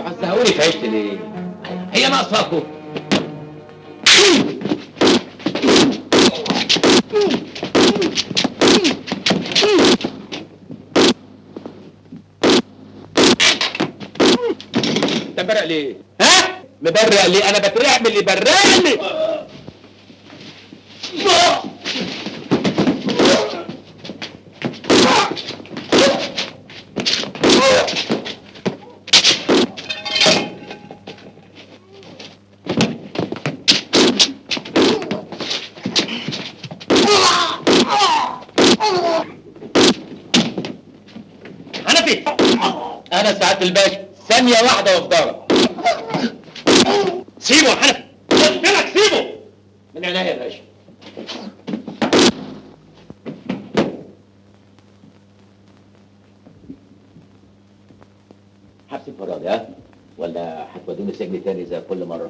هتزهقوني في عيشتي ليه؟ هي ناقصاكوا؟ انت مبرق ليه؟ ها؟ مبرق ليه؟ انا بترعب من اللي برقني. حنفي، انا سعادة الباشا، ثانية واحدة وافضلك. سيبه يا حنفي، قلت لك سيبه. من عينيا يا باشا. حبس انفرادي ها؟ ولا هتودوني سجن تاني زي كل مرة؟